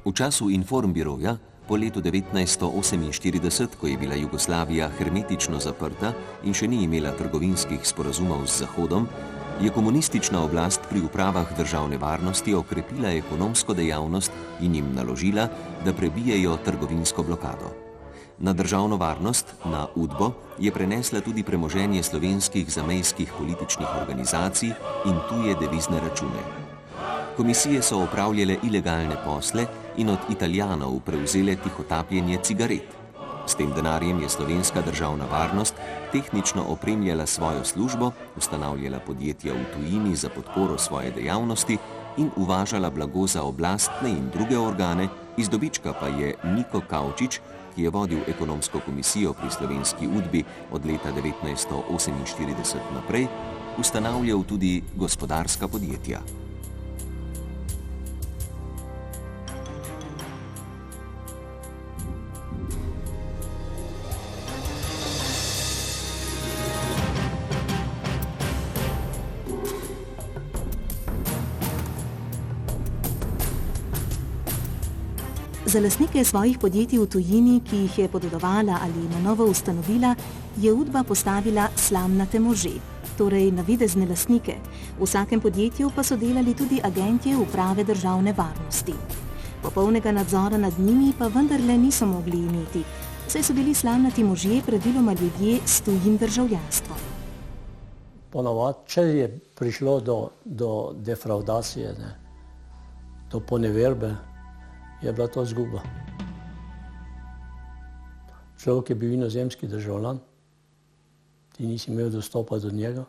V času Informbiroja, po letu 1948, ko je bila Jugoslavija hermetično zaprta in še ni imela trgovinskih sporazumov z Zahodom, je komunistična oblast pri upravah državne varnosti okrepila ekonomsko dejavnost in jim naložila, da prebijejo trgovinsko blokado. Na državno varnost, na UDBO, je prenesla tudi premoženje slovenskih zamejskih političnih organizacij in tuje devizne račune. Komisije so opravljale ilegalne posle in od Italijanov prevzele tihotapljenje cigaret. S tem denarjem je slovenska državna varnost tehnično opremljala svojo službo, ustanavljala podjetja v tujini za podporo svoje dejavnosti in uvažala blago za oblastne in druge organe, iz dobička pa je Niko Kavčič, ki je vodil ekonomsko komisijo pri slovenski UDBI od leta 1948 naprej, ustanavljal tudi gospodarska podjetja. Za lastnike svojih podjetij v tujini, ki jih je podedovala ali na novo ustanovila, je UDBA postavila slamnate može, torej navidezne lastnike. V vsakem podjetju pa so delali tudi agentje uprave državne varnosti. Popolnega nadzora nad njimi pa vendarle niso mogli imeti, saj so bili slamnati možje praviloma ljudje s tujim državljanstvom. Ponavadi, če je prišlo do defraudacije, do poneverbe, je bila to izguba. Človek je bil inozemski državljan, ti nisi imel dostopa do njega.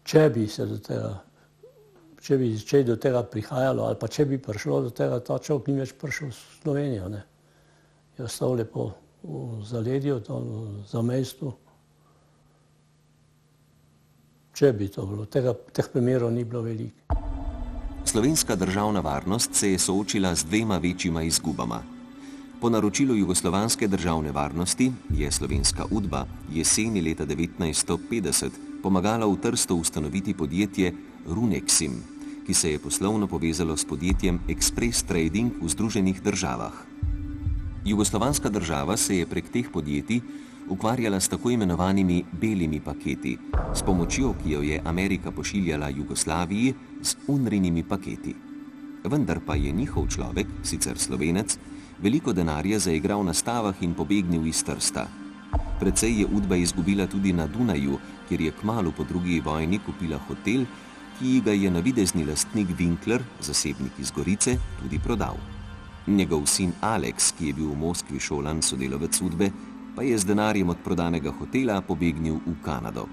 Če bi do tega prihajalo, ali pa če bi prišlo do tega, ta človek ni več prišel v Slovenijo. Je ostal lepo v zaledju, v zamejstvu. Če bi to bilo, teh primerov ni bilo veliko. Slovenska državna varnost se je soočila z dvema večjima izgubama. Po naročilu jugoslovanske državne varnosti je slovenska UDBA jeseni leta 1950 pomagala v Trstu ustanoviti podjetje Runexim, ki se je poslovno povezalo s podjetjem Express Trading v Združenih državah. Jugoslovanska država se je prek teh podjetij ukvarjala s tako imenovanimi belimi paketi, s pomočjo, ki jo je Amerika pošiljala Jugoslaviji z UNRINimi paketi. Vendar pa je njihov človek, sicer Slovenec, veliko denarja zaigral na stavah in pobegnil iz Trsta. Precej je UDBA izgubila tudi na Dunaju, kjer je kmalu po drugi vojni kupila hotel, ki ga je navidezni lastnik Winkler, zasebnik iz Gorice, tudi prodal. Njegov sin Alex, ki je bil v Moskvi šolan sodelavec UDBE, pa je z denarjem od prodanega hotela pobegnil v Kanado.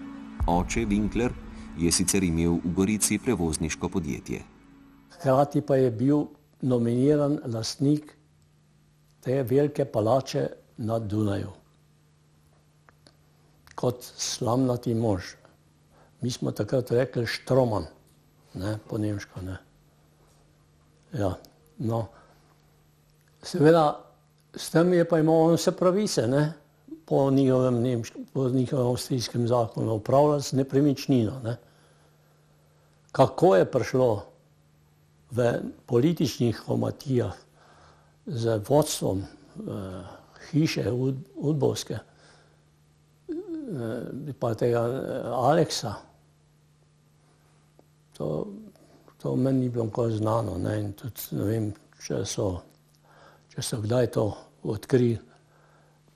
Oče Winkler je sicer imel v Gorici prevozniško podjetje. Hkrati pa je bil nominiran lastnik te velike palače na Dunaju. Kot slamnati mož. Mi smo takrat rekli Štroman, po nemško. Ja, no. Seveda, s tem je pa imel on vse pravice, po njihovem avstrijskem zakonu upravljati z nepremičnino. Kako je prišlo v političnih komatijah z vodstvom hiše udbovske, pa tega Aleksa, to meni ni bilo nikoli znano. In tudi ne vem, če so kdaj to odkrili.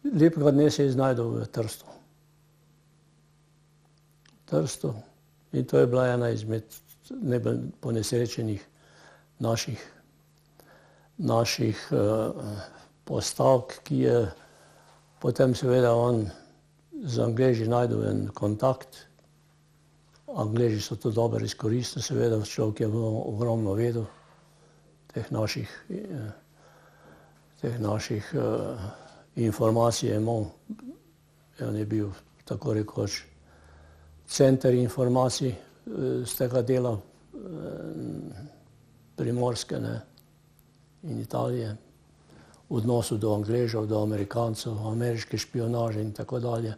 Lepega dne se je znajdel v Trstu. In to je bila ena izmed najbolj ponesrečenih naših postavk, ki je potem seveda on z Angleži najdel en kontakt. Angleži so to dobro izkoristili, seveda človek je ogromno vedel teh naših informacij je imel. On je bil tako rekoč center informacij z tega dela Primorske in Italije, v odnosu do Angležev, do Amerikancev, ameriške špionaže in tako dalje.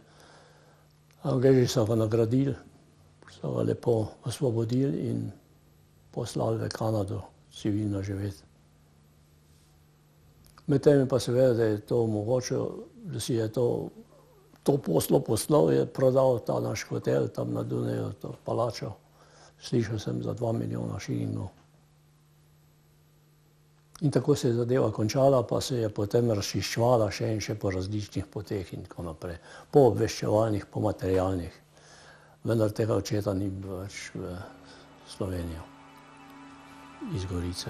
Angleži so ga nagradili, so ga lepo osvobodili in poslali v Kanado civilno živeti. Medtem je pa seveda, da je to omogočil, da si je to poslo poslal, je prodal ta naš hotel tam na Dunaju, to palačo. Slišal sem za 2 milijona šilingov. In tako se je zadeva končala, pa se je potem razčiščevala še in še po različnih poteh in tako naprej. Po obveščevalnih, po materialnih. Vendar tega očeta ni bilo več v Slovenijo, iz Gorice.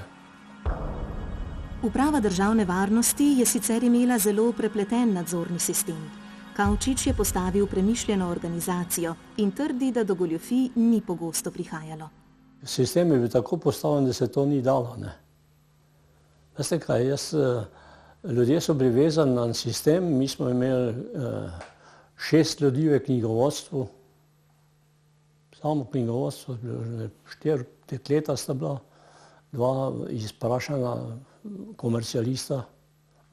Uprava državne varnosti je sicer imela zelo prepleten nadzorni sistem. Kavčič je postavil premišljeno organizacijo in trdi, da do goljufij ni pogosto prihajalo. Sistem je bil tako postavljen, da se to ni dalo, ne. Veste kaj, ljudje so bili vezani na sistem, mi smo imeli 6 ljudi v knjigovodstvu, samo knjigovodstvo, 4 dekleta sta bila, 2 izprašana komercialista,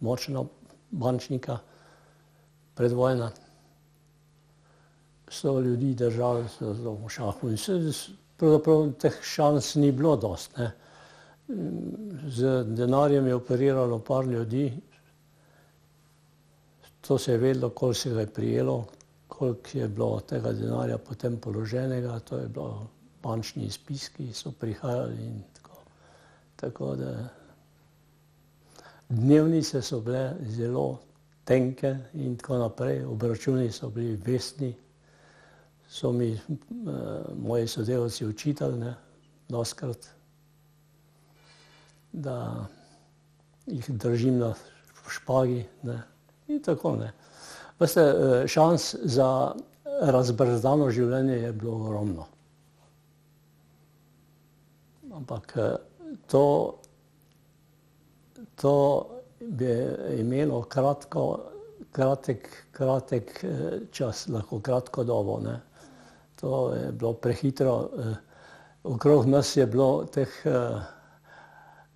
močna bančnika, predvojna. 100 ljudi držali v šahu in pravzaprav teh šans ni bilo dost, ne. Z denarjem je operiralo par ljudi, to se je vedelo, koliko se ga je prijelo, koliko je bilo tega denarja potem položenega, to je bilo bančni izpiski, so prihajali in tako. Tako da dnevnice so bile zelo tenke in tako naprej, obračuni so bili vestni, so mi moji sodelavci učitali, ne, dostikrat, da jih držim na špagi, ne, in tako, ne. Veste, šans za razbrzdano življenje je bilo ogromno. Ampak to bi imelo kratek čas, lahko kratko dobo, ne. To je bilo prehitro. Okrog nas je bilo teh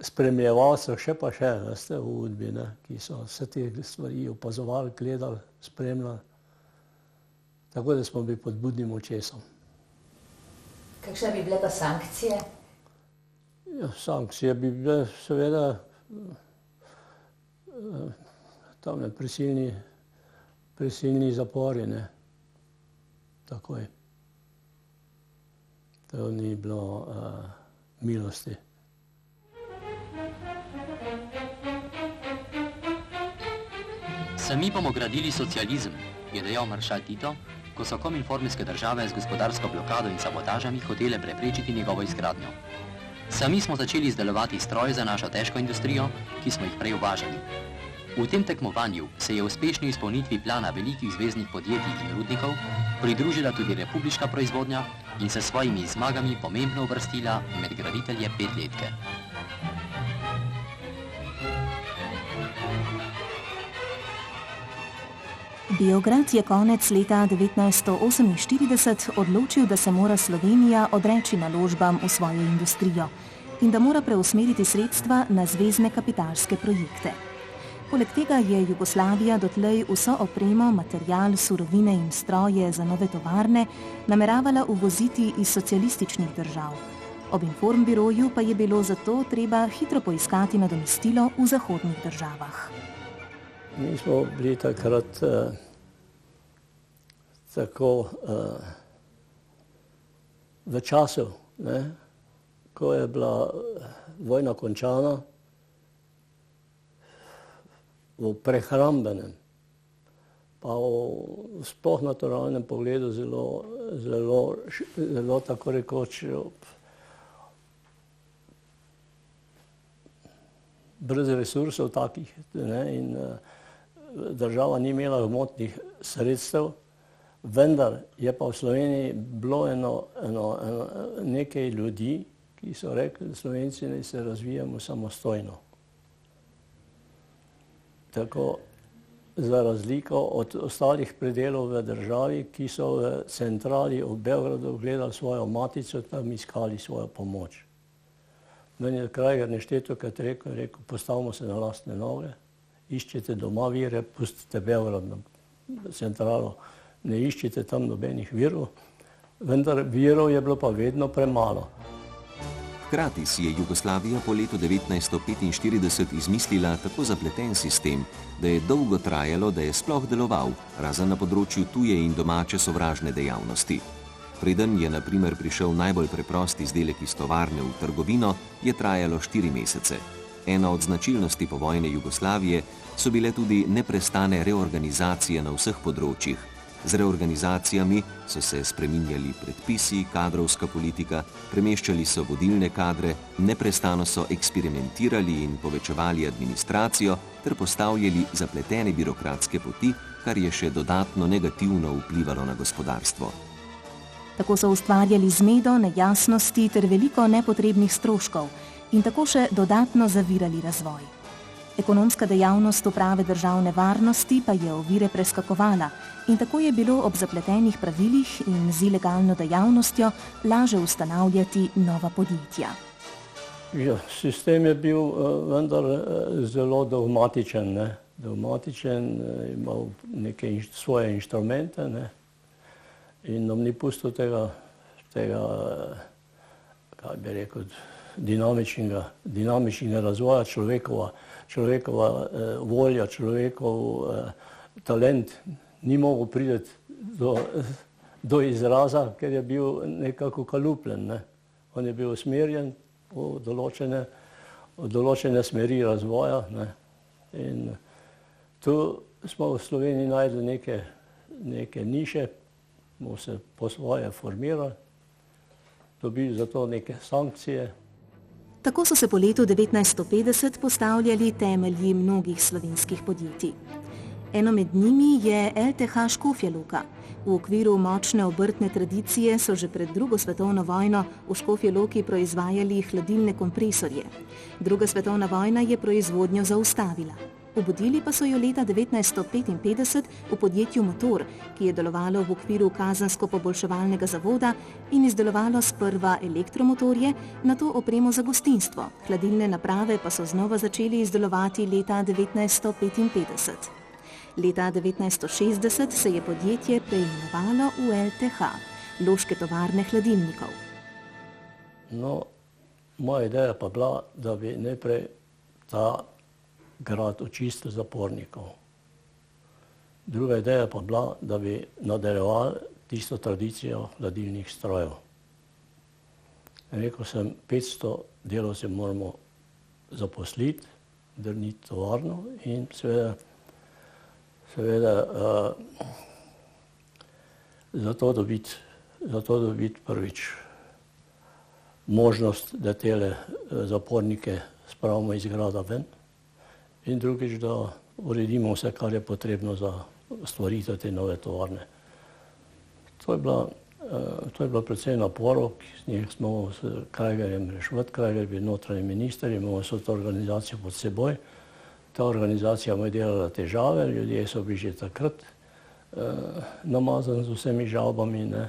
spremljevalcev še pa še, veste, v Udbi, ne, ki so vse te stvari opazovali, gledali, spremljali. Tako da smo bili pod budnim očesom. Kakšne bi bile pa sankcije? Ja, sankcije bi bile seveda tamle prisilni zapori, ne, takoj. To ni bilo milosti. Sami bomo gradili socializem, je dejal maršal Tito, ko so kominformijske države z gospodarsko blokado in sabotažami hotele preprečiti njegovo izgradnjo. Sami smo začeli izdelovati stroje za našo težko industrijo, ki smo jih prej uvažali. V tem tekmovanju se je uspešni izpolnitvi plana velikih zveznih podjetij in rudnikov pridružila tudi republiška proizvodnja in se svojimi zmagami pomembno uvrstila med graditelje petletke. Beograd je konec leta 1948 odločil, da se mora Slovenija odreči naložbam v svojo industrijo in da mora preusmeriti sredstva na zvezne kapitalske projekte. Poleg tega je Jugoslavija dotlej vso opremo, material, surovine in stroje za nove tovarne nameravala uvoziti iz socialističnih držav. Ob informbiroju pa je bilo zato treba hitro poiskati nadomestilo v zahodnih državah. Mi smo bili takrat tako v času, ne, ko je bila vojna končana, v prehrambenem, pa v sploh naturalnem pogledu zelo tako rekoč brez resursov takih, ne, in država ni imela gmotnih sredstev, vendar je pa v Sloveniji bilo nekaj ljudi, ki so rekli, da Slovenci naj se razvijamo samostojno. Tako za razliko od ostalih predelov v državi, ki so v centrali v Beogradu gledali svojo matico, tam iskali svojo pomoč. Meni je Krajger Neštetokrat rekel, postavimo se na lastne noge, iščete doma vire, pustite Beograd na centralo, ne iščite tam nobenih virov, vendar virov je bilo pa vedno premalo. Hkrati si je Jugoslavija po letu 1945 izmislila tako zapleten sistem, da je dolgo trajalo, da je sploh deloval, razen na področju tuje in domače sovražne dejavnosti. Preden je na primer prišel najbolj preprost izdelek iz tovarne v trgovino, je trajalo 4 mesece. Ena od značilnosti povojne Jugoslavije so bile tudi neprestane reorganizacije na vseh področjih. Z reorganizacijami so se spreminjali predpisi, kadrovska politika, premeščali so vodilne kadre, neprestano so eksperimentirali in povečevali administracijo ter postavljali zapletene birokratske poti, kar je še dodatno negativno vplivalo na gospodarstvo. Tako so ustvarjali zmedo, nejasnosti ter veliko nepotrebnih stroškov in tako še dodatno zavirali razvoj. Ekonomska dejavnost uprave državne varnosti pa je ovire preskakovala in tako je bilo ob zapletenih pravilih in z ilegalno dejavnostjo laže ustanavljati nova podjetja. Ja, sistem je bil vendar zelo dogmatičen, ne? Dogmatičen, imel neke svoje inštrumente, ne? In nam ni pustil tega, kaj bi rekel, dinamičnega razvoja človekova volja, človekov talent ni mogel priti do izraza, ker je bil nekako kalupljen, ne? On je bil usmerjen v določene smeri razvoja, ne? In tu smo v Sloveniji našli neke niše, smo se po svoje formirali, dobili za to neke sankcije. Tako so se po letu 1950 postavljali temelji mnogih slovenskih podjetij. Eno med njimi je LTH Škofja Loka. V okviru močne obrtne tradicije so že pred drugo svetovno vojno v Škofji Loki proizvajali hladilne kompresorje. Druga svetovna vojna je proizvodnjo zaustavila. Obudili pa so jo leta 1955 v podjetju Motor, ki je delovalo v okviru Kazensko-poboljševalnega zavoda in izdelovalo sprva elektromotorje, nato opremo za gostinstvo. Hladilne naprave pa so znova začeli izdelovati leta 1955. Leta 1960 se je podjetje preimenovalo v LTH, Loške tovarne hladilnikov. No, moja ideja pa bila, da bi najprej ta grad očistil zapornikov. Druga ideja pa bila, da bi nadaljeval tisto tradicijo hladilnih strojev. Rekel sem, 500 delavcev moramo zaposliti, drniti tovarno in seveda zato dobiti prvič možnost, da tele zapornike spravimo iz grada ven, in drugič, da uredimo vse, kar je potrebno za stvaritev te nove tovarne. To je bilo precej naporov, z njih smo s Krajgerjem reševati. Krajger je bil notranji minister, imamo vso to organizacijo pod seboj. Ta organizacija mu je delala težave, ljudje so bili že takrat namazani z vsemi žalbami, ne.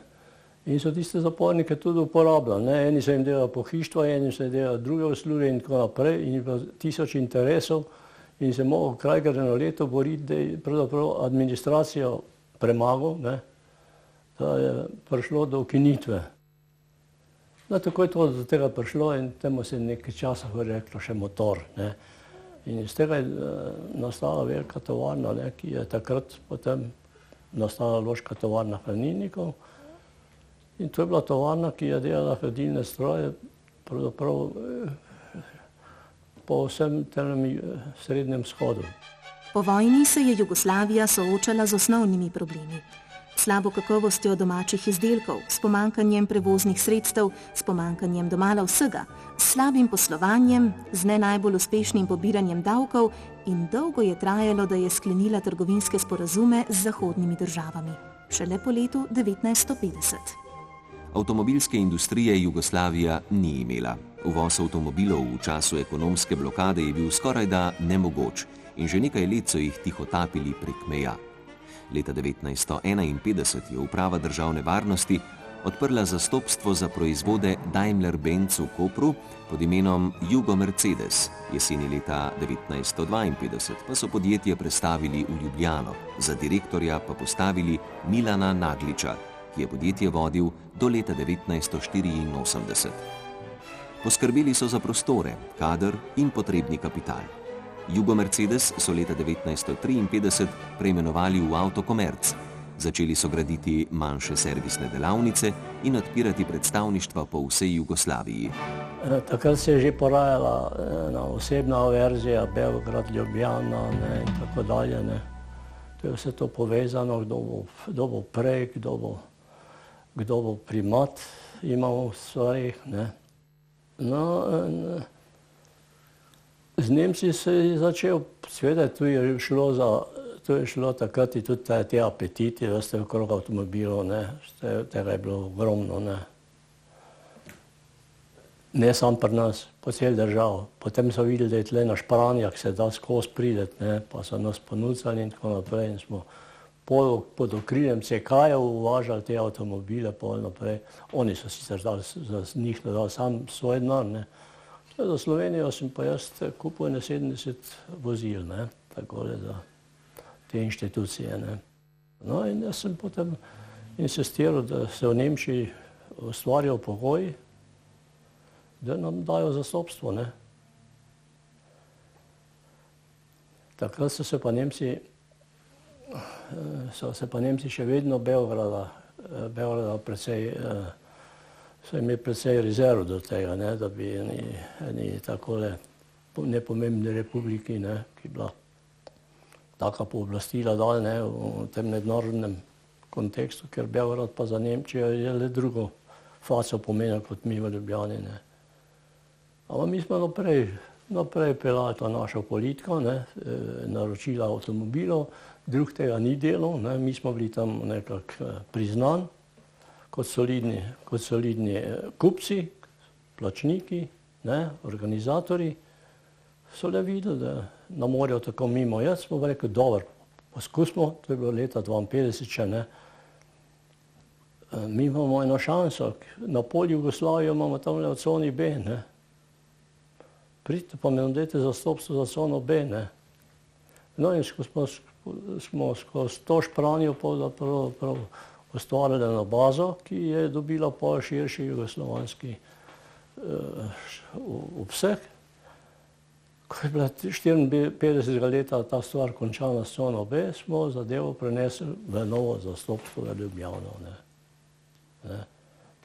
In so tiste zapornike tudi uporabljali, ne. Eni so jim delali pohištva, eni so jim delali druge usluge in tako naprej, in je bilo 1000 interesov. In se mogel Krajger na leto boriti, da je pravzaprav administracijo premagal, ne, da je prišlo do ukinitve. No, tako je to do tega prišlo in temu se nekaj časa reklo še Motor, ne. In iz tega je nastala velika tovarna, ne, ki je takrat potem nastala Loška tovarna hladilnikov. In to je bila tovarna, ki je delala hladilne stroje pravzaprav po vsem tem Srednjem vzhodu. Po vojni se je Jugoslavija soočala z osnovnimi problemi. Slabo kakovostjo domačih izdelkov, s pomanjkanjem prevoznih sredstev, s pomanjkanjem domala vsega, s slabim poslovanjem, z ne najbolj uspešnim pobiranjem davkov in dolgo je trajalo, da je sklenila trgovinske sporazume z zahodnimi državami. Šele po letu 1950. Avtomobilske industrije Jugoslavija ni imela. Uvoz avtomobilov v času ekonomske blokade je bil skorajda nemogoč in že nekaj let so jih tihotapili prek meja. Leta 1951 je uprava državne varnosti odprla zastopstvo za proizvode Daimler-Benz v Kopru pod imenom Jugo Mercedes. Jeseni leta 1952 pa so podjetje prestavili v Ljubljano, za direktorja pa postavili Milana Nagliča, ki je podjetje vodil do leta 1984. Poskrbeli so za prostore, kader in potrebni kapital. Jugo Mercedes so leta 1953 preimenovali v Avtokomerc. Začeli so graditi manjše servisne delavnice in odpirati predstavništva po vsej Jugoslaviji. Takrat se je že porajala ena osebna verzija, Beograd, Ljubljana in tako dalje. To je vse to povezano, kdo bo prej, kdo bo primat imel v stvarih. No, z Nemci se je začel, seveda tu je šlo takrat tudi te apetiti, da ste okrog avtomobilov, tega je bilo ogromno. Ne samo pri nas, po cel državo. Potem so videli, da je tle na Špranjah se da skozi prideti, pa so nas ponudili in tako naprej. In smo pod okriljem CK-jev uvažali te avtomobile pol naprej. Oni so sicer za njih dali sam svoj denar. Za Slovenijo sem pa jaz kupil 70 vozil, takole za te inštitucije. No in jaz sem potem insistiral, da se v Nemčiji ustvarijo pogoji, da nam dajo zastopstvo. Takrat so se pa Nemci še vedno Beograda precej, so imeli precej rezerv do tega, da bi eni takole nepomembni republiki, ki bila taka pooblastila dal v tem mednarodnem kontekstu, ker Beograd pa za Nemčijo je le drugo faco pomenil kot mi v Ljubljani. Ampak mi smo naprej peljali to našo politiko, naročila avtomobilov, drug tega ni delal, mi smo bili tam nekako priznan kot solidni kupci, plačniki, organizatorji. So le videli, da nam morajo tako mimo. Jaz smo rekli, dobro, poskusimo, to je bilo leta 52 še, mi imamo eno šanso, na pol Jugoslavijo imamo tam le v coni B, pridite pa mi nam dajte zastopstvo za cono B, No in smo skozi to Špranjo pravzaprav ustvarili eno bazo, ki je dobila pol širši jugoslovanski obseg. Ko je bila 54. leta ta stvar končana s cono B, smo zadevo prenesli v novo zastopstvo v Ljubljano.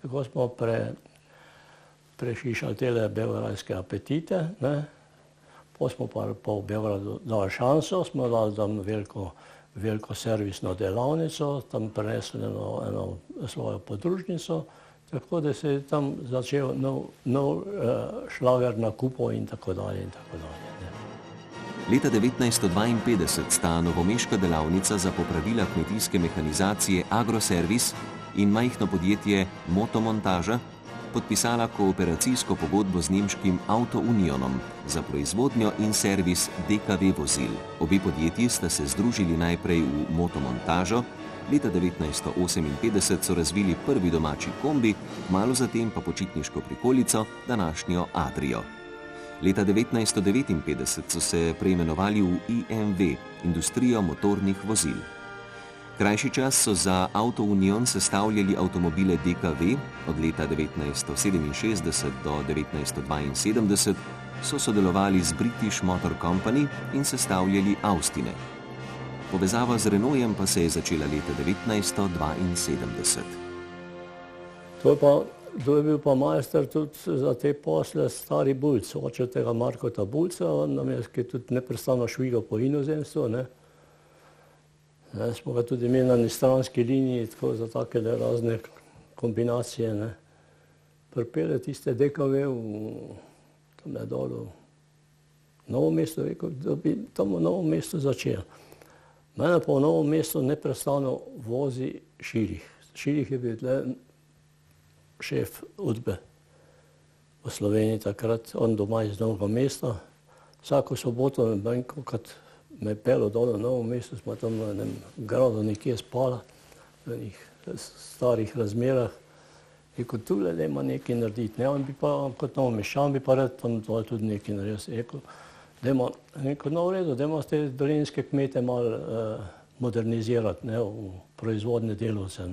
Tako smo prešišali tele beograjske apetite, potem smo pa v Beogradu dali šanso, smo dali tam veliko servisno delavnico, tam prenesli eno svojo podružnico, tako da se je tam začel nov šlager nakupov in tako dalje in tako dalje. Leta 1952 sta novomeška delavnica za popravila kmetijske mehanizacije Agroservis in majhno podjetje Motomontaža podpisala kooperacijsko pogodbo z nemškim Auto-Unionom za proizvodnjo in servis DKV vozil. Obe podjetji sta se združili najprej v Motomontažo, leta 1958 so razvili prvi domači kombi, malo zatem pa počitniško prikolico, današnjo Adrio. Leta 1959 so se preimenovali v IMV, Industrijo motornih vozil. Krajši čas so za Auto-Union sestavljali avtomobile DKV, od leta 1967 do 1972 so sodelovali z British Motor Company in sestavljali Austine. Povezava z Renaultem pa se je začela leta 1972. To je bil pa majster tudi za te posle stari Bulc, oče tega Markota Bulca, on nam je tudi neprestano švigal po inozemstvu. Smo ga tudi imeli na stranski liniji, tako za take razne kombinacije. Pripelje tiste DKV tam dol v Novo mesto, rekel, da bi tam v Novo mesto začel. Mene pa v Novo mesto neprestano vozi Širih. Širih je bil šef Udbe v Sloveniji takrat, on doma iz Novega mesta. Vsako soboto me pelil dol v Novo mesto, smo tam v enem gradu nekje spala, v enih starih razmerah. Rekel, tule dajmo nekaj narediti. On bi pa, kot Novomeščan, bi pa rad tam dol tudi nekaj naredil. Rekel, no v redu, dajmo te dolenjske kmete malo modernizirati v proizvodne delavce.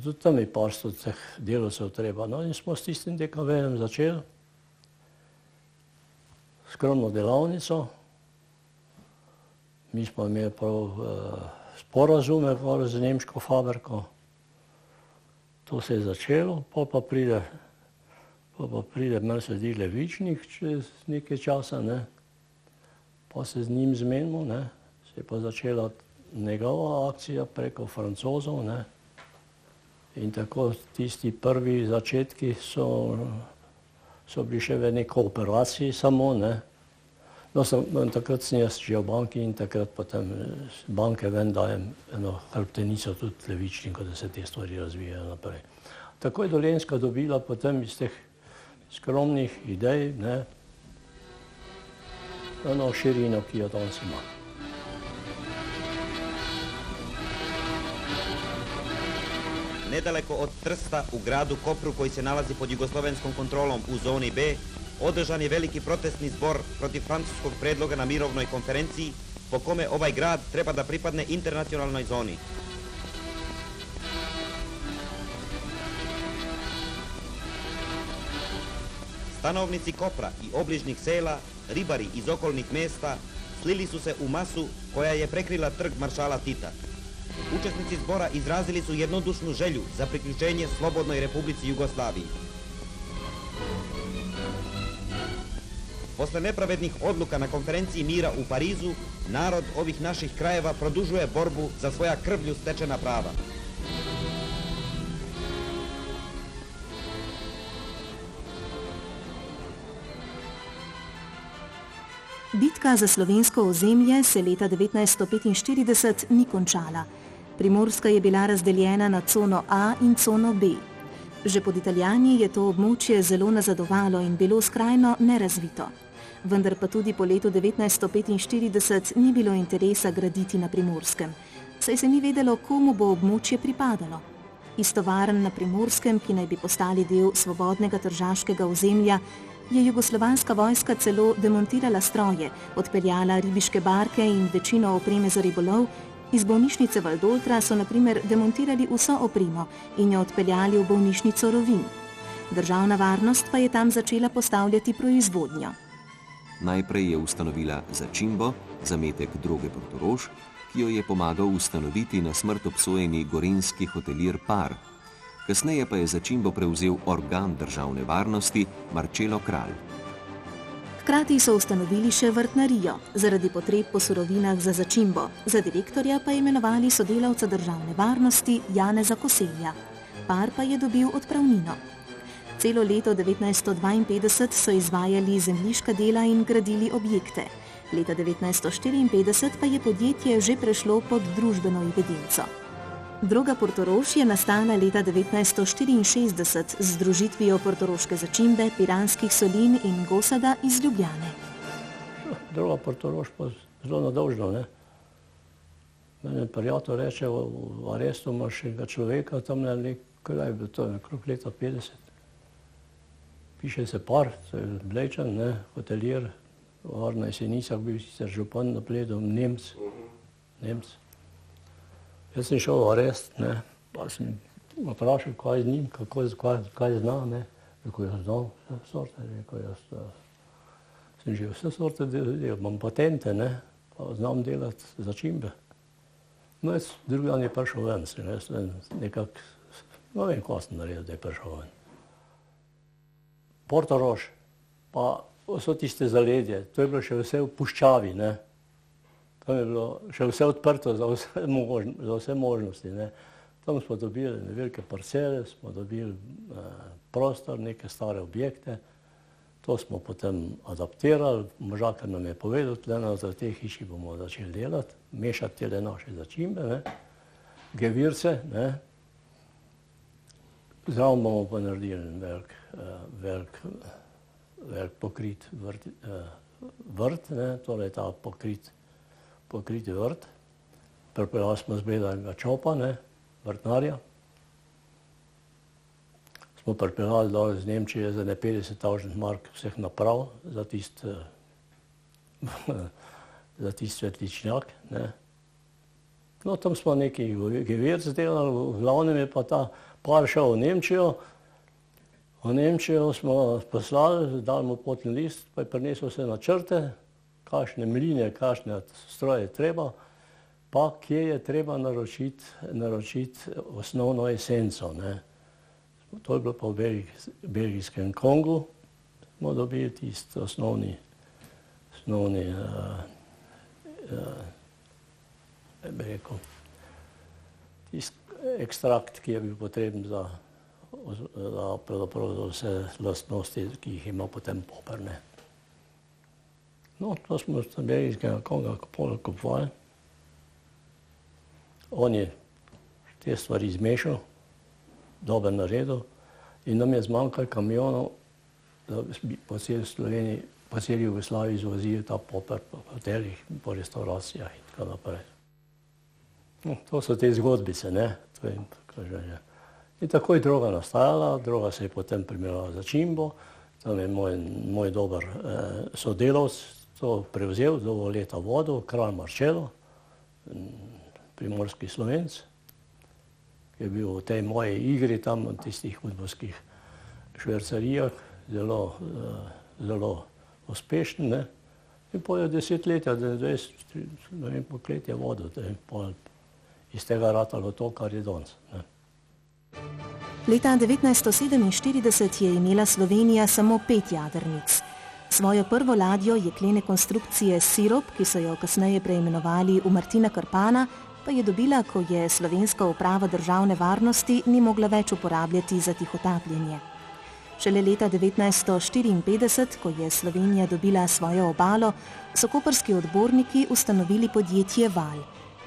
tudi tam je par sto teh delavcev treba. No in smo s tistim DKV-jem začeli, skromno delavnico. Mi smo imeli prav sporazume z nemško fabriko. To se je začelo, pa pride Mercedi Levičnik čez nekaj časa, ne. Pa se z njim zmenimo, ne. Se je pa začela njegova akcija preko Francozov, ne. In tako tisti prvi začetki so bili še v neki operaciji samo, ne. No, takrat sem jaz že v banki in takrat potem z banke ven dajem eno hrbtenico tudi Levičniku, da se te stvari razvijajo naprej. Tako je Dolenjska dobila potem iz teh skromnih idej, ne, eno širino, ki jo danes ima. Nedaleko od Trsta, u gradu Kopru koji se nalazi pod jugoslovenskom kontrolom u zoni B, održan je veliki protestni zbor protiv francuskog predloga na mirovnoj konferenciji po kome ovaj grad treba da pripadne internacionalnoj zoni. Stanovnici Kopra i obližnjih sela, ribari iz okolnih mjesta, slili su se u masu koja je prekrila trg maršala Tita. Učesnici zbora izrazili su jednodušnu želju za priključenje Slobodnoj Republici Jugoslaviji. Posle nepravednih odluka na konferenciji mira u Parizu, narod ovih naših krajeva produžuje borbu za svoja krvlju stečena prava. Bitka za slovensko ozemlje se leta 1945 ni končala. Primorska je bila razdeljena na cono A in cono B. Že pod Italijani je to območje zelo nazadovalo in bilo skrajno nerazvito. Vendar pa tudi po letu 1945 ni bilo interesa graditi na Primorskem, saj se ni vedelo, komu bo območje pripadalo. Iz tovarn na Primorskem, ki naj bi postali del svobodnega tržaškega ozemlja, je jugoslovanska vojska celo demontirala stroje, odpeljala ribiške barke in večino opreme za ribolov. Iz bolnišnice Valdoltra so na primer demontirali vso opremo in jo odpeljali v bolnišnico Rovinj. Državna varnost pa je tam začela postavljati proizvodnjo. Najprej je ustanovila začimbo, zametek droge Portorož, ki jo je pomagal ustanoviti na smrt obsojeni gorenjski hotelir Par. Kasneje pa je začimbo prevzel organ državne varnosti Marcello Kralj. Hkrati so ustanovili še vrtnarijo, zaradi potreb po surovinah za začimbo. Za direktorja pa imenovali sodelavca državne varnosti Janeza Koselja. Par pa je dobil odpravnino. Celo leto 1952 so izvajali zemljiška dela in gradili objekte. Leta 1954 pa je podjetje že prešlo pod družbeno evidenco. Droga Portorož je nastala leta 1964 z združitvijo portoroške začimbe, piranskih solin in gosada iz Ljubljane. Droga Portorož pa zelo nadolžno, ne. Mene prijatelj reče, v arestu imaš enega človeka, tam kaj je bilo to, okrog leta 50. Piše se Par, to je Blejčan, ne, hotelir, v Arna Jesenicah bil sicer župan na Bledu, Nemc. Jaz sem šel v arest, ne, pa sem vprašal, kaj z njim, kaj zna, ne. Rekel, jaz znam vse sorte, rekel, jaz sem že vse sorte delal, imam patente, ne, pa znam delati začimbe. No, jaz drugi dan je prišel ven, sem jaz nekako, no vem, kaj sem naredil, da je prišel ven. Portorož, pa so tiste zaledje, to je bilo še vse v puščavi, ne. Tam je bilo še vse odprto za vse možnosti, ne. Tam smo dobili velike parcele, smo dobili prostor, neke stare objekte. To smo potem adaptirali, možakar nam je povedal, tleno za te hiši bomo začeli delati, mešati tele naše začimbe, ne. Gevirce, ne. Zraven bomo pa naredili velik pokrit vrt, ne, torej ta pokriti vrt. Pripeljali smo zbledanega čopa, ne, vrtnarja. Smo pripeljali dol iz Nemčije za 50.000 mark vseh naprav za tisti svetličnjak, ne. No, tam smo neki gevirc delali, v glavnem je pa ta par šel v Nemčijo. V Nemčijo smo poslali, dali mu potni list, pa je prinesel vse načrte, kakšne mline, kakšne stroje treba, pa kje je treba naročiti osnovno esenco. Ne. To je bilo pa v belgijskem Kongu, smo dobili tisti osnovni ekstrakt, ki je bil potreben za vse lastnosti, ki jih ima potem poper. No, to smo z belgijskega Konga kupovali. On je te stvari zmešal, dobro naredil in nam je zmanjkalo kamionov, da bi po celi Sloveniji, po celi Jugoslaviji zvozili ta poper po hotelih, po restauracijah in tako naprej. No, to so te zgodbice, ne. In tako je droga nastajala, droga se je potem primerjala za Čimbo, tam je moj dober sodelavec to prevzel, dolgo leta vodil, kralj Marčelo, primorski Slovenc, ki je bil v tej moji igri tam, v tistih udbovskih švercarijah, zelo uspešen, ne. In potem je 10 let, 20, ne vem, koliko let je vodil, da je iz tega ratalo to, kar je danes, ne. Leta 1947 je imela Slovenija samo 5 jadrnic. Svojo prvo ladjo jeklene konstrukcije Sirop, ki so jo kasneje preimenovali v Martina Krpana, pa je dobila, ko je slovenska uprava državne varnosti ni mogla več uporabljati za tihotapljenje. Šele leta 1954, ko je Slovenija dobila svojo obalo, so koprski odborniki ustanovili podjetje Val,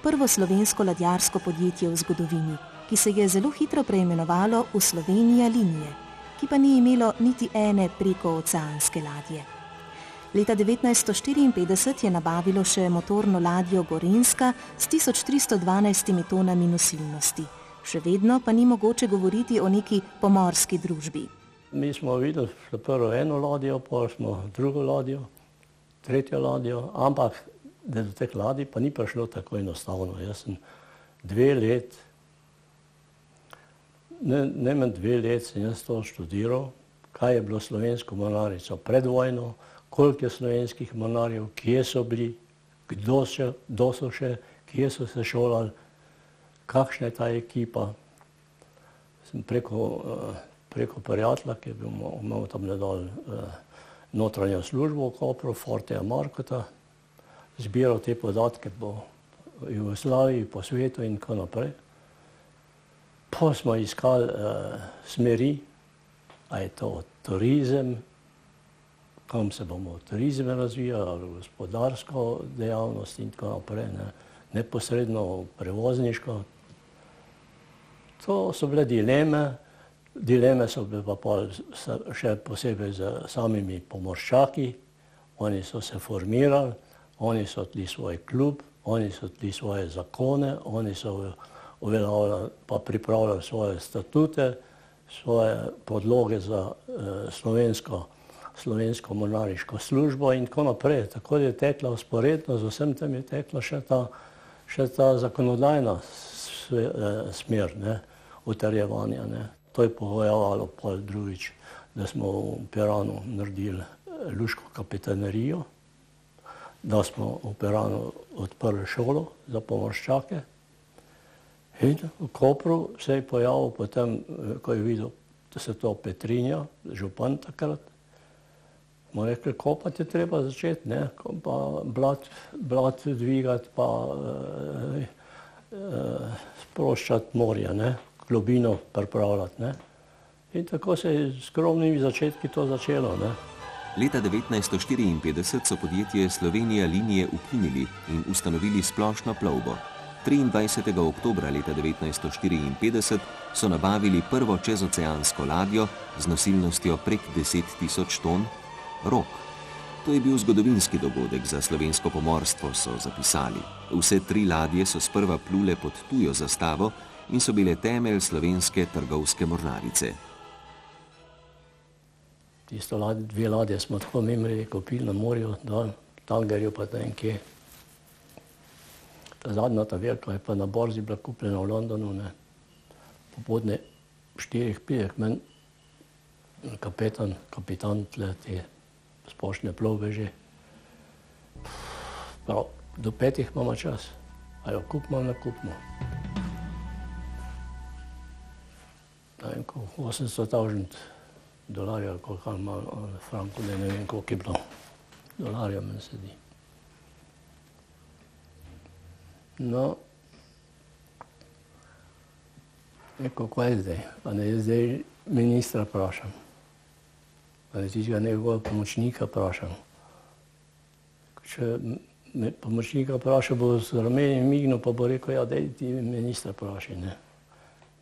prvo slovensko ladjarsko podjetje v zgodovini, ki se je zelo hitro preimenovalo v Slovenija linije, ki pa ni imelo niti ene prekooceanske ladje. Leta 1954 je nabavilo še motorno ladjo Gorenjska s 1312 tonami nosilnosti. Še vedno pa ni mogoče govoriti o neki pomorski družbi. Mi smo videli prvo eno ladjo, potem smo drugo ladjo, tretjo ladjo, ampak da do teh ladij pa ni prišlo tako enostavno. Jaz sem 2 let, najmanj 2 let sem jaz to študiral, kaj je bilo slovensko mornarico pred vojno, koliko je slovenskih mornarjev, kje so bili, kdo so še, kje so se šolali, kakšna je ta ekipa. Sem preko prijatelja, ki je imel tam nedal notranjo službo v Kopru, Forteja Markota, zbiral te podatke po Jugoslaviji, po svetu in tako naprej. Pa smo iskali smeri, a je to turizem, kam se bomo turizem razvijali, ali gospodarsko dejavnost in tako naprej, neposredno prevozniško. To so bile dileme. Dileme so bile pa še posebej z samimi pomorščaki. Oni so se formirali, oni so tli svoj klub, oni so tli svoje zakone, oni so uveljavljali pa pripravljali svoje statute, svoje podloge za slovensko mornariško službo in tako naprej. Tako je tekla vzporedno, z vsem tem je tekla še ta zakonodajna smer utrjevanja. To je pogojevalo pol drugič, da smo v Piranu naredili luško kapitanerijo, da smo v Piranu odprli šolo za pomorščake. In v Kopru se je pojavil potem, ko je videl, da se to Petrinja, župan takrat, smo rekli, kopati je treba začeti, pa blat dvigati, pa sproščati morje, globino pripravljati. In tako se je s skromnimi začetki to začelo. Leta 1954 so podjetje Slovenija linije ukinili in ustanovili splošno plovbo. 23. oktobra leta 1954 so nabavili prvo čezoceansko ladjo z nosilnostjo prek 10.000 ton, Rok. To je bil zgodovinski dogodek za slovensko pomorstvo, so zapisali. Vse 3 ladje so sprva plule pod tujo zastavo in so bile temelj slovenske trgovske mornarice. Tisto 2 ladje smo tako mimrili kupili na morju, dol, Tangerju pa nekje. Zadnja ta velika je pa na borzi bila kupljena v Londonu, ne. Popodne 4-5 meni kapitan tle te splošne plovbe že. Prav, do 5 imamo čas. A jo kupimo ali ne kupimo. Ne vem, koliko, $800,000, koliko ima franko, ne vem, koliko je bilo dolarja, meni se di. No, rekel, kaj je zdaj? Pa ne zdaj ministra vprašam. Pa ne tistega njegovega pomočnika vprašam. Če me pomočnika vpraša, bo z ramenjem mignil, pa bo rekel, ja, daj ti ministra vprašaj, ne.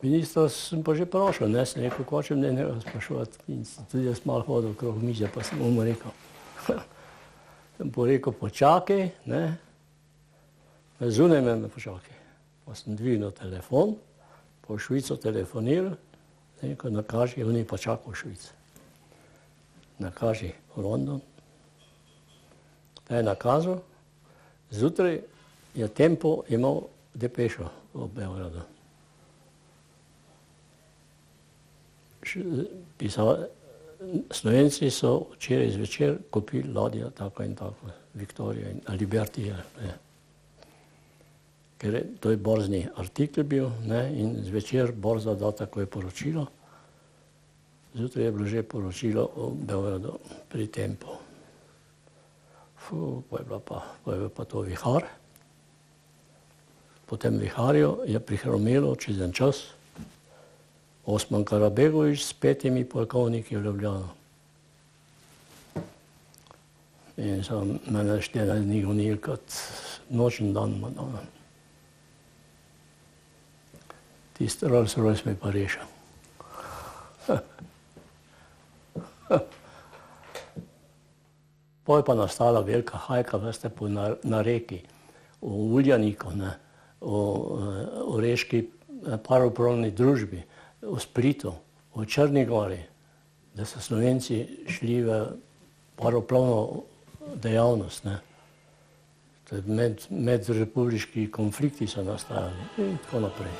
Ministra sem pa že vprašal, ne, sem rekel, hočem njega sprašovati. In tudi jaz malo hodil okrog mize, pa sem mu rekel. Sem pa rekel, počakaj, ne. Zunaj me počakaj. Pa sem dvignil telefon, pa v Švico telefoniral, rekel, nakaži, on je pa čakal v Švici. Nakaži v London. Ta je nakazal, zjutraj je Tempo imel depešo v Beogradu. Slovenci so včeraj zvečer kupili ladjo, tako in tako, Victoria in Liberty. Ker to je borzni artikel bil, ne, in zvečer borza da tako je poročilo. Zjutraj je bilo že poročilo o Beogradu pri Tempu. Pa je bil pa to vihar. Po tem viharju je prihromelo čez en čas Osman Karabegović s 5 polkovniki v Ljubljano. In so mene 14 dni gonili kot noč in dan. Tisti Rolls Royce me pa rešil. Potem je pa nastala velika hajka, veste, na reki, v Uljaniku, ne, v reški paroplovni družbi, v Splitu, v Črni gori, da so Slovenci šli v paroplovno dejavnost, ne. Medrepubliški konflikti so nastajali in tako naprej.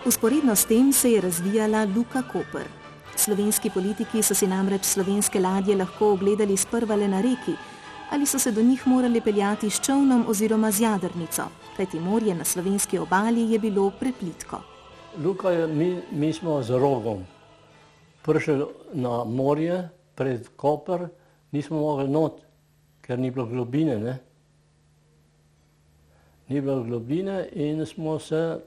Usporedno s tem se je razvijala Luka Koper. Slovenski politiki so si namreč slovenske ladje lahko ogledali sprva le na reki, ali so se do njih morali peljati s čolnom oziroma z jadrnico, kajti morje na slovenski obali je bilo preplitko. Luka je, mi smo z Rogom prišli na morje pred Koper, nismo mogli not, ker ni bilo globine, ne. Ni bilo globine in smo se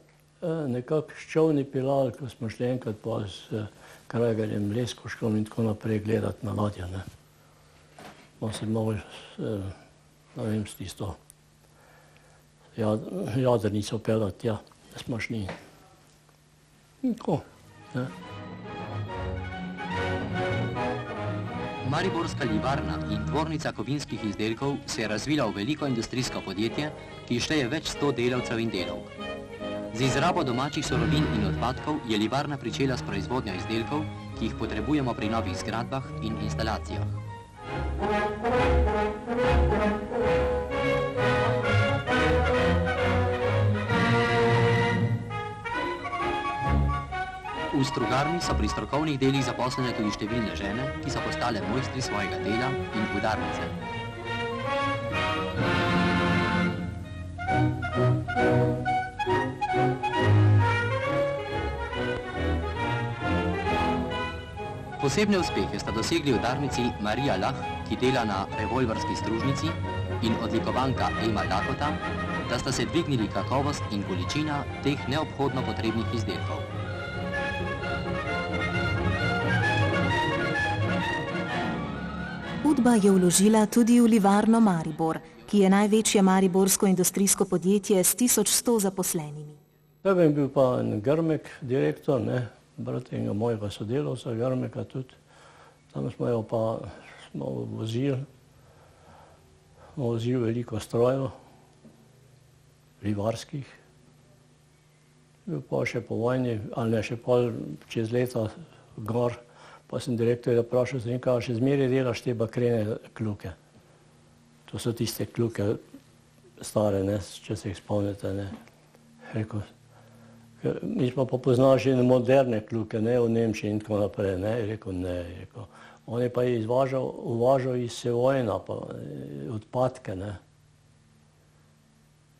nekako s čolni peljali, ko smo šli enkrat pa z Kragerjem, Leskoškom in tako naprej gledati na ladjo, ne. Pa se mogli, ne vem, s tisto jadrnico peljati, ja, da smo šli. In tako, ne. Mariborska livarna in tvornica kovinskih izdelkov se je razvila v veliko industrijsko podjetje, ki šteje več 100 delavcev in delavk. Z izrabo domačih surovin in odpadkov je livarna pričela s proizvodnjo izdelkov, ki jih potrebujemo pri novih zgradbah in instalacijah. V strugarni so pri strokovnih delih zaposlene tudi številne žene, ki so postale mojstri svojega dela in udarnice. Posebne uspehe sta dosegli udarnici Marija Lah, ki dela na revolverski stružnici, in odlikovanka Ema Lakota, da sta se dvignili kakovost in količina teh neobhodno potrebnih izdelkov. Udba je vložila tudi v livarno Maribor, ki je največje mariborsko industrijsko podjetje s 1100 zaposlenimi. Prvi je bil pa en Grmek, direktor, ne, brat enega mojega sodelavca, Grmeka tudi. Tam smo jo pa vozili veliko strojev, livarskih. Bil pa še po vojni, ali ne, še pol čez leta gor, pa sem direktorja vprašal, še zmeraj delaš te bakrene kljuke. To so tiste kljuke stare, ne, če se jih spomnite. Ne. Rekel, mi smo pa poznali že moderne kljuke, ne, v Nemčiji in tako naprej. Ne. Rekel, ne. Rekel, on je pa uvažal iz Sevojna, pa odpadke. Ne.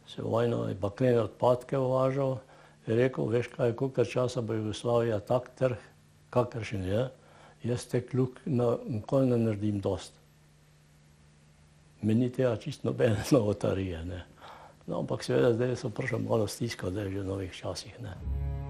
Sevojno je baklene odpadke uvažal. Je rekel, veš kaj, koliko časa bo Jugoslavija tak trg, kakršen je, jaz te kljuk nikoli ne naredim dost. Meni tega čisto nobene novotarije. Ne. No, ampak seveda zdaj so prišli malo stisko, da je že v novih časih. Ne.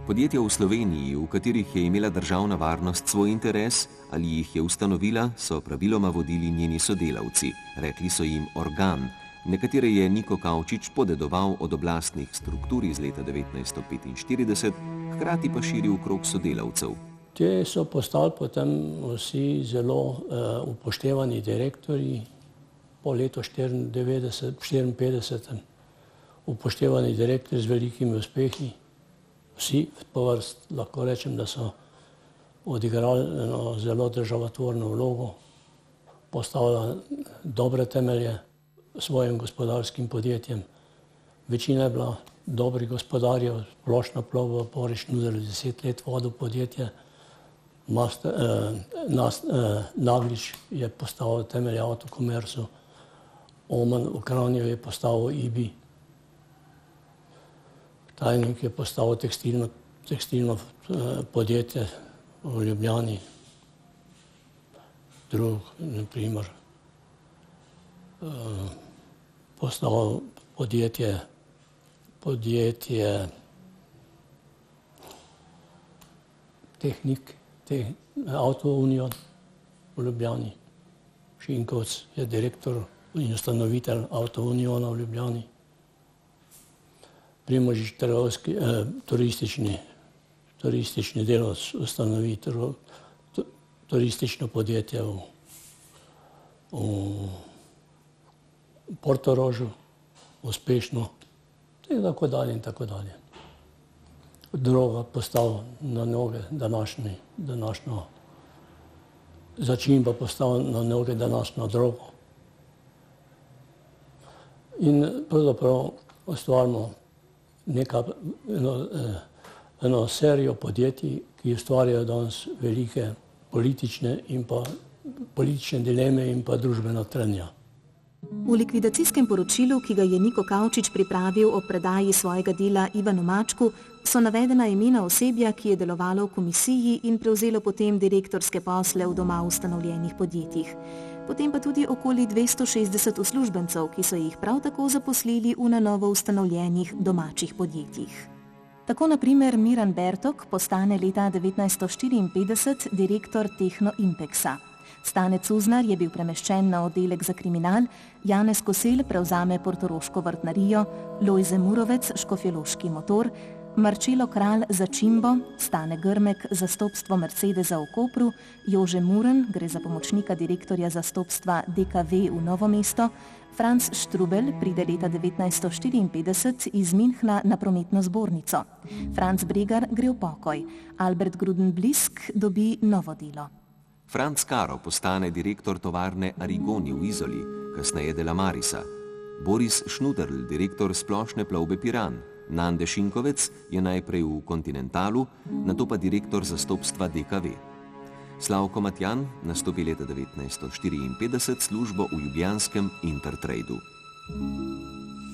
Podjetja v Sloveniji, v katerih je imela državna varnost svoj interes ali jih je ustanovila, so praviloma vodili njeni sodelavci. Rekli so jim organ. Nekatere je Niko Kavčič podedoval od oblastnih struktur iz leta 1945, hkrati pa širil krog sodelavcev. Te so postali potem vsi zelo upoštevani direktorji po letu 1954, upoštevani direktorji z velikimi uspehi. Vsi po vrst lahko rečem, da so odigrali eno zelo državotvorno vlogo, postavljali dobre temelje svojim gospodarskim podjetjem. Večina je bila dobrih gospodarjev, Splošna plovba, Boris Šnuder 10 let vodil podjetje, Naglič je postavil temelje Avtokomercu, Oman v Kranju je postavil IBI, Tajnik je postavil tekstilno podjetje v Ljubljani, drug, na primer, postavil podjetje Tehnik, Avtounion v Ljubljani. Šinkovec je direktor in ustanovitelj Avtouniona v Ljubljani. Primožič Trgovski, turistični delavec ustanovi turistično podjetje v Portorožu, uspešno, in tako dalje in tako dalje. Droga postavil na noge današnjo začimba, postavil na noge današnjo drogo. In pravzaprav ustvarimo eno serijo podjetij, ki ustvarjajo danes velike politične dileme in pa družbena trenja. V likvidacijskem poročilu, ki ga je Niko Kavčič pripravil o predaji svojega dela Ivanu Mačku, so navedena imena osebja, ki je delovalo v komisiji in prevzelo potem direktorske posle v doma ustanovljenih podjetjih. Potem pa tudi okoli 260 uslužbencev, ki so jih prav tako zaposlili v na novo ustanovljenih domačih podjetjih. Tako na primer Miran Bertok postane leta 1954 direktor Tehno Impexa. Stane Cuznar je bil premeščen na oddelek za kriminal, Janez Kosel prevzame portoroško vrtnarijo, Lojze Murovec škofjeloški motor, Marčelo Kralj za Čimbo, Stane Grmek zastopstvo Mercedesa v Kopru, Jože Muren, gre za pomočnika direktorja zastopstva DKV v Novo mesto, Franc Štrubel pride leta 1954 iz Minhna na prometno zbornico, Franc Bregar gre v pokoj, Albert Gruden-Blisk dobi novo delo. Franc Karo postane direktor tovarne Arigoni v Izoli, kasneje Dela Marisa. Boris Šnuderl, direktor Splošne plovbe Piran. Nande Šinkovec je najprej v Kontinentalu, nato pa direktor zastopstva DKV. Slavko Matjan nastopi leta 1954 službo v ljubljanskem Intertradu.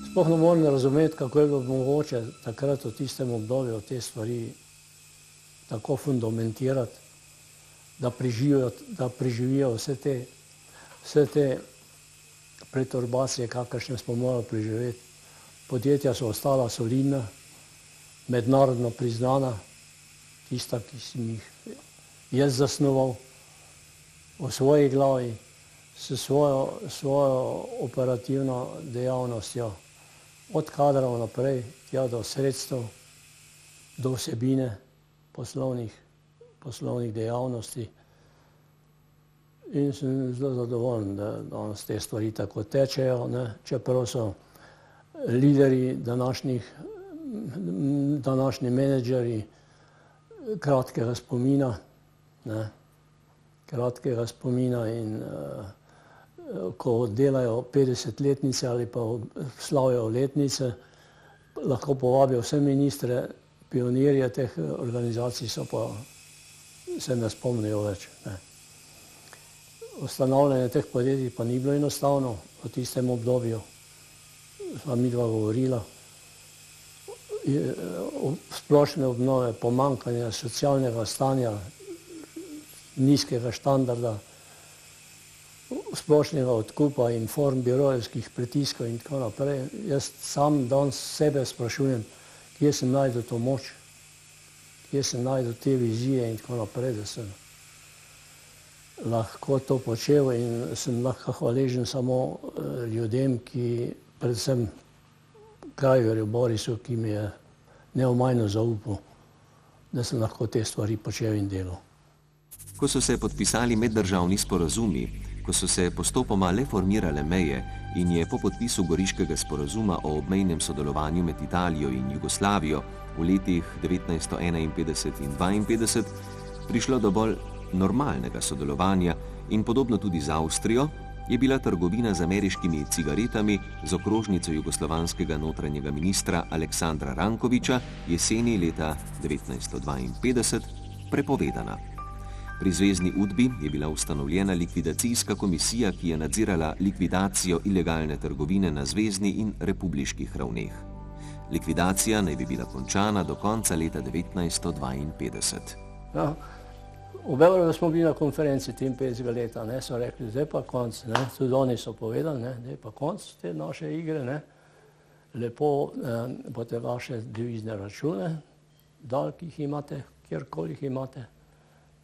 Sploh ne morem razumeti, kako je bilo mogoče takrat v tistem obdobju te stvari tako fundamentirati, da preživijo vse te preturbacije, kakršne smo morali preživeti. Podjetja so ostala solidna, mednarodno priznana, tista, ki sem jih jaz zasnoval v svoji glavi, s svojo operativno dejavnostjo, od kadrov naprej, tja do sredstev, do vsebine poslovnih dejavnosti. In sem zelo zadovoljen, da danes te stvari tako tečejo, ne? Čeprav so lideri današnji menedžeri kratkega spomina, in ko delajo 50-letnice ali pa slavijo letnice, lahko povabijo vse ministre, pionirje teh organizacij so pa se ne spomnijo več. Ne. Ustanavljanje teh podjetij pa ni bilo enostavno v tistem obdobju. Sva midva govorila. Splošne obnove, pomanjkanje socialnega stanja, nizkega standarda, splošnega odkupa birojevskih pritiskov in tako naprej. Jaz sam danes sebe sprašujem, kje sem najdel to moč, kje sem najdel te vizije in tako naprej, da sem lahko to počel in sem lahko hvaležen samo ljudem, ki predvsem Krajgerju Borisu, ki mi je neomajno zaupal, da sem lahko te stvari počel in delal. Ko so se podpisali meddržavni sporazumi, ko so se postopoma le formirale meje in je po podpisu Goriškega sporazuma o obmejnem sodelovanju med Italijo in Jugoslavijo v letih 1951 in 1952 prišlo do bolj normalnega sodelovanja in podobno tudi z Avstrijo, je bila trgovina z ameriškimi cigaretami z okrožnico jugoslovanskega notranjega ministra Aleksandra Rankovića jeseni leta 1952 prepovedana. Pri zvezni Udbi je bila ustanovljena likvidacijska komisija, ki je nadzirala likvidacijo ilegalne trgovine na zvezni in republiških ravneh. Likvidacija naj bi bila končana do konca leta 1952. Ja, v Beogradu smo bili na konferenci 53. leta, ne, so rekli, zdaj pa konc, ne, tudi oni so povedali, ne, zdaj pa konc te naše igre, ne, lepo boste vaše devizne račune, dal, ki jih imate, kjerkoli jih imate,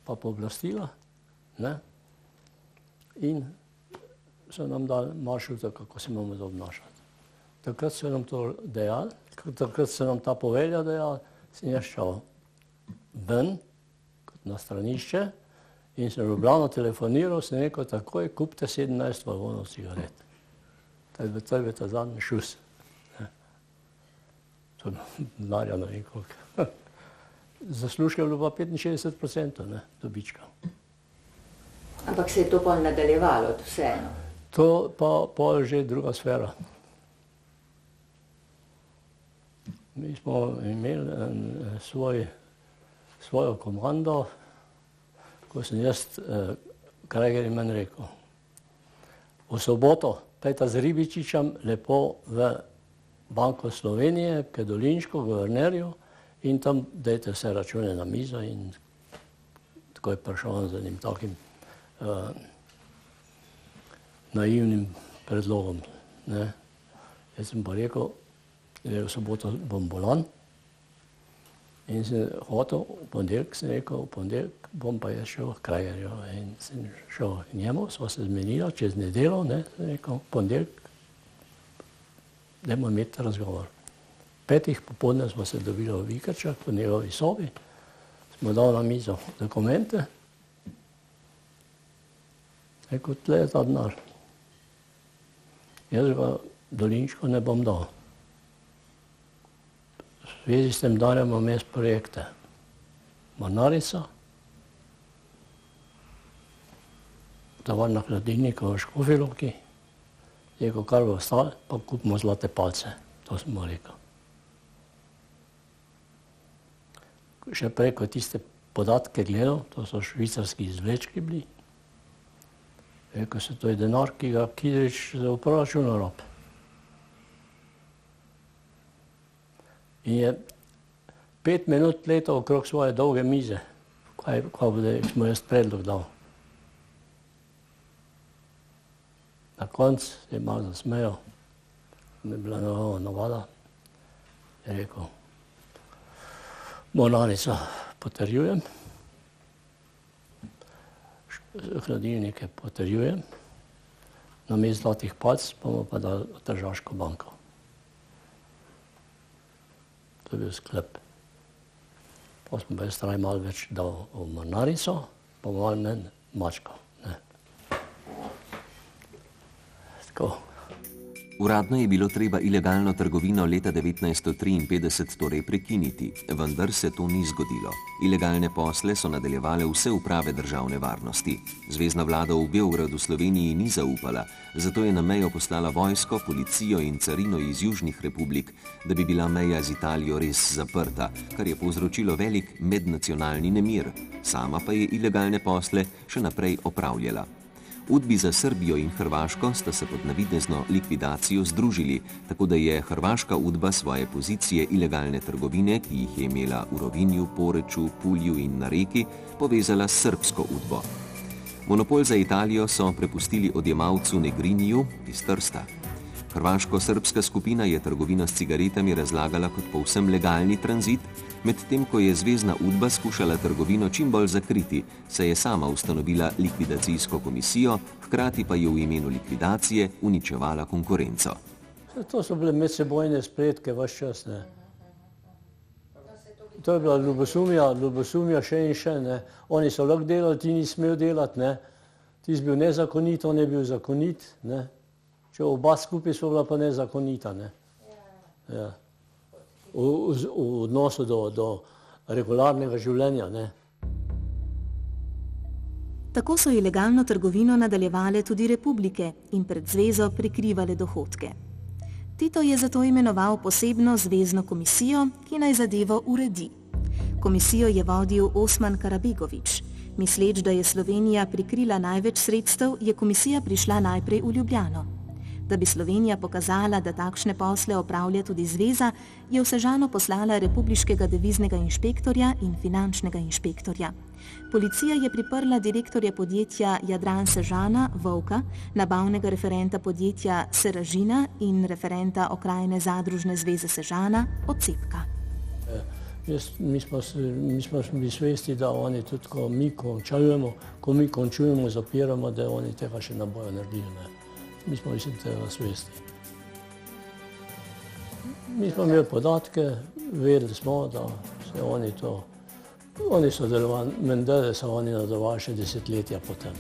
pa pooblastila, ne, in so nam dali maršruta, kako se imamo to obnašati. Takrat so nam to dejali, takrat so nam ta povelja dejali, sem jaz šel ven, na stranišče in sem v Ljubljano telefoniral, sem rekel, takoj kupite 17 vagonov cigaret. To je bil ta zadnji šus. To denarja ne vem koliko. Zaslužka je bilo pa 65%, ne, dobička. Ampak se je to pol nadaljevalo, vseeno? To pa pol že druga sfera. Mi smo imeli svojo komando, ko sem jaz, Krajger je meni rekel, v soboto pejta z Ribičičem lepo v Banko Slovenije, k Dolinško, guvernerju, in tam dajte vse račune na mizo in tako je prišel z enim takim naivnim predlogom. Ne. Jaz sem pa rekel, v soboto bom bolan, in sem hotel, v ponedeljek sem rekel, v ponedeljek bom pa jaz šel v Krajgerju. In sem šel k njemu, sva se zmenila, čez nedeljo, ne, sem rekel, v ponedeljek, dajmo imeti razgovor. 5. popoldne smo se dobili v Vikrčah, v njegovi sobi, smo dali na mizo dokumente, rekel, tle je ta denar. Jaz ga Dolinško ne bom dal. V zvezi s tem denarjem imam jaz projekte. Mornarica, tovarna hladilnika v Škofji Loki, rekel, kar bo ostalo, pa kupimo zlate palce. To sem mu rekel. Še prej, ko tiste podatke gledal, to so švicarski izvlečki bili, rekel se, to je denar, ki ga Kidrič v proračunu rob. In je 5 minut letal okrog svoje dolge mize, kaj smo jaz predlog dal. Na koncu je malo zasmejal, mi je bila nova navada, je rekel, mornarica potrjujem, hladilnike potrjujem, namesto zlatih palc bomo pa dali v Tržaško banko. To je bil sklep. Pa smo pa jaz traj malo več dal v mornarico, pa malo manj mačkal. Tako. Uradno je bilo treba ilegalno trgovino leta 1953 torej prekiniti, vendar se to ni zgodilo. Ilegalne posle so nadaljevale vse uprave državne varnosti. Zvezna vlada v Beogradu Sloveniji ni zaupala, zato je na mejo poslala vojsko, policijo in carino iz južnih republik, da bi bila meja z Italijo res zaprta, kar je povzročilo velik mednacionalni nemir. Sama pa je ilegalne posle še naprej opravljala. Udbi za Srbijo in Hrvaško sta se pod navidezno likvidacijo združili, tako da je hrvaška udba svoje pozicije ilegalne trgovine, ki jih je imela v Rovinju, Poreču, Pulju in na Reki, povezala s srbsko udbo. Monopol za Italijo so prepustili odjemalcu Negriniju iz Trsta. Hrvaško-srbska skupina je trgovino s cigaretami razlagala kot povsem legalni tranzit, medtem ko je zvezna udba skušala trgovino čim bolj zakriti, saj je sama ustanovila likvidacijsko komisijo, hkrati pa je v imenu likvidacije uničevala konkurenco. To so bile medsebojne spletke ves čas, ne. To je bila ljubosumja še in še, ne. Oni so lahko delali, ti ni smel delati, ne. Ti si bil nezakonit, on je bil zakonit, ne. Če oba skupaj so bila pa nezakonita, ne. Ja. V odnosu do regularnega življenja, ne. Tako so ilegalno trgovino nadaljevale tudi republike in pred zvezo prikrivale dohodke. Tito je zato imenoval posebno zvezno komisijo, ki naj zadevo uredi. Komisijo je vodil Osman Karabegović. Misleč, da je Slovenija prikrila največ sredstev, je komisija prišla najprej v Ljubljano. Da bi Slovenija pokazala, da takšne posle opravlja tudi zveza, je v Sežano poslala republiškega deviznega inšpektorja in finančnega inšpektorja. Policija je priprla direktorja podjetja Jadran Sežana, Vovka, nabavnega referenta podjetja Seražina in referenta okrajne zadružne zveze Sežana, Ocepka. Mi smo bili svesti, da oni tudi, ko mi končujemo, zapiramo, da oni tega še ne bojo naredili, ne. Mi smo mislim tega svesti. Mi smo imeli podatke, vedeli smo, da se oni so delovali, menda, da so oni nadaljevali še desetletja potem.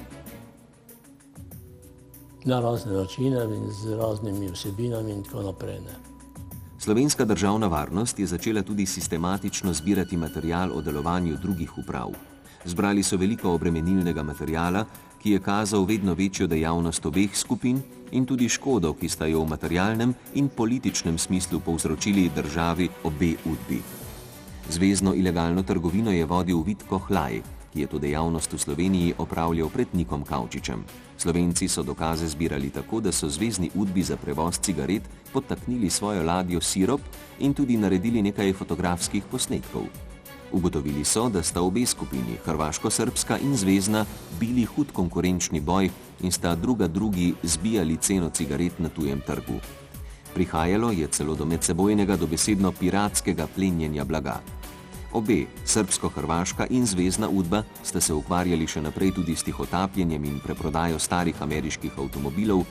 Na razne načine in z raznimi vsebinami in tako naprej, ne. Slovenska državna varnost je začela tudi sistematično zbirati material o delovanju drugih uprav. Zbrali so veliko obremenilnega materiala, ki je kazal vedno večjo dejavnost obeh skupin in tudi škodo, ki sta jo v materialnem in političnem smislu povzročili državi obe udbi. Zvezno ilegalno trgovino je vodil Vitko Hlaj, ki je to dejavnost v Sloveniji opravljal pred Nikom Kavčičem. Slovenci so dokaze zbirali tako, da so zvezni udbi za prevoz cigaret podtaknili svojo ladjo Sirop in tudi naredili nekaj fotografskih posnetkov. Ugotovili so, da sta obe skupini, hrvaško-srbska in zvezna, bili hud konkurenčni boj in sta drugi zbijali ceno cigaret na tujem trgu. Prihajalo je celo do medsebojnega dobesedno piratskega plenjenja blaga. Obe, srbsko-hrvaška in zvezna udba, sta se ukvarjali še naprej tudi s tihotapljenjem in preprodajo starih ameriških avtomobilov,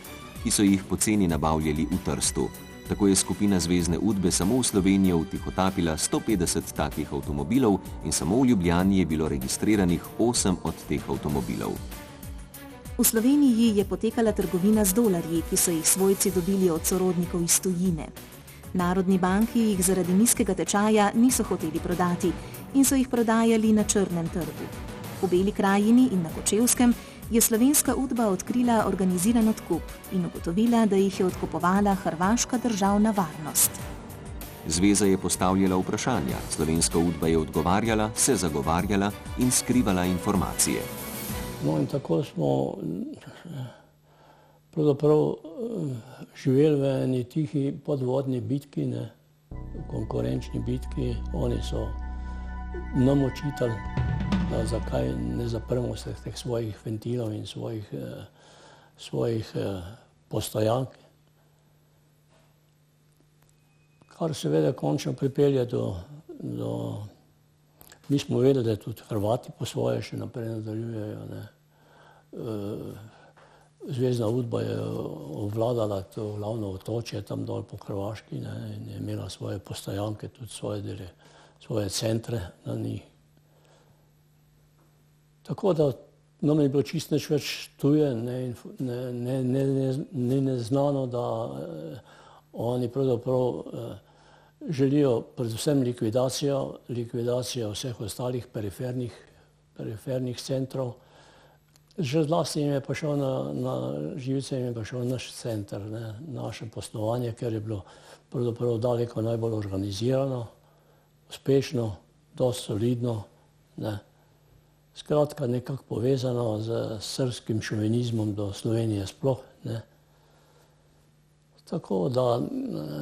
ki so jih poceni nabavljali v Trstu. Tako je skupina zvezne udbe samo v Slovenijo vtihotapila 150 takih avtomobilov in samo v Ljubljani je bilo registriranih 8 od teh avtomobilov. V Sloveniji je potekala trgovina z dolarji, ki so jih svojci dobili od sorodnikov iz tujine. Narodni banki jih zaradi nizkega tečaja niso hoteli prodati in so jih prodajali na črnem trgu. V Beli krajini in na Kočevskem je slovenska udba odkrila organiziran odkup in ugotovila, da jih je odkupovala hrvaška državna varnost. Zveza je postavljala vprašanja, slovenska udba je odgovarjala, se zagovarjala in skrivala informacije. No in tako smo pravzaprav živeli v eni tihi podvodni bitki, ne, konkurenčni bitki. Oni so nam očitali, da zakaj ne zapremo se teh svojih ventilov in svojih postojank. Kar seveda končno pripelje do... Mi smo vedeli, da tudi Hrvati po svoje še naprej nadaljujejo, ne. Zvezna udba je obvladala to glavno otočje tam dol po Hrvaški, ne, in je imela svoje postojanke, tudi svoje centre na njih. Tako da nam je bilo čisto nič več tuje, neznano, da oni pravzaprav želijo predvsem likvidacijo vseh ostalih perifernih centrov. Že zlasti jim je pa šel na živce, jim je pa šel naš center, naše poslovanje, ker je bilo pravzaprav daleko najbolj organizirano, uspešno, dosti solidno, skratka nekako povezano z srbskim šovinizmom do Slovenije sploh, Tako da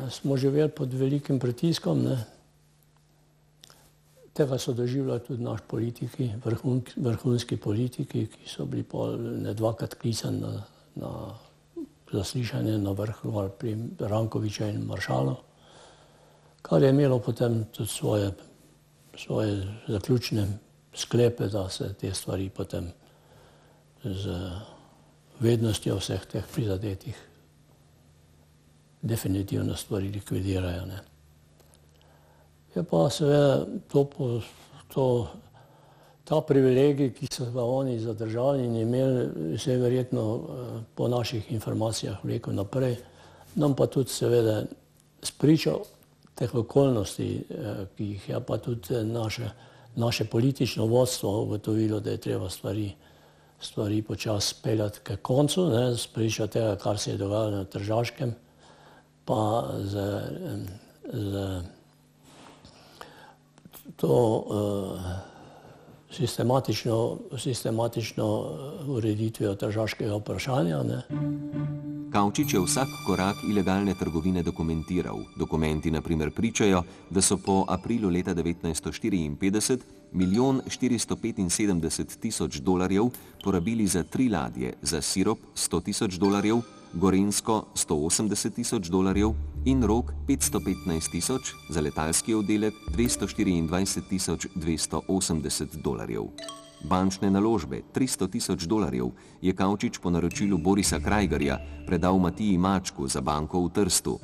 smo živeli pod velikim pritiskom, Tega so doživljali tudi naši politiki, vrhunski politiki, ki so bili pol dvakrat klicani na zaslišanje na vrhu ali pri Rankoviča in Maršalu, kar je imelo potem tudi svoje zaključne sklepe, da se te stvari potem z vednostjo vseh teh prizadetih definitivno stvari likvidirajo. Je pa seveda ta privilegij, ki so ga oni zadržali in imeli, se je verjetno po naših informacijah vlekel naprej, nam pa tudi seveda spričal teh okolnosti, ki jih je pa tudi naše politično vodstvo ugotovilo, da je treba stvari počasi peljati k koncu, spričal tega, kar se je dogajalo na Tržaškem, pa z to sistematično ureditvijo tržaškega vprašanja. Kavčič je vsak korak ilegalne trgovine dokumentiral. Dokumenti na primer pričajo, da so po aprilu leta 1954 $1.475 000 porabili za 3 ladje, za sirop $100,000, Gorenjsko $180,000 in Rog $515,000, za letalski oddelek $224,280. Bančne naložbe $300,000 je Kavčič po naročilu Borisa Krajgerja predal Matiji Mačku za banko v Trstu.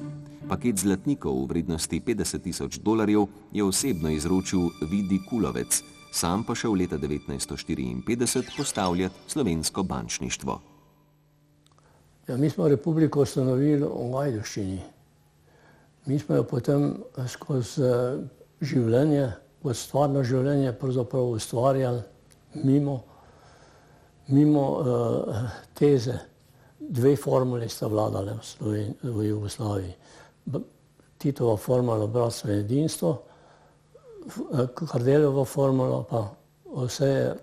Paket zlatnikov v vrednosti $50,000 je osebno izročil Vidi Kulovec, sam pa šel leta 1954 postavljati slovensko bančništvo. Ja, mi smo republiko ustanovili v Ajdovščini. Mi smo jo potem skozi življenje, kot stvarno življenje pravzaprav ustvarjali mimo teze. 2 formuli sta vladale v Jugoslaviji. Titova formula bratstvo in edinstvo, Kardeljeva formula pa vse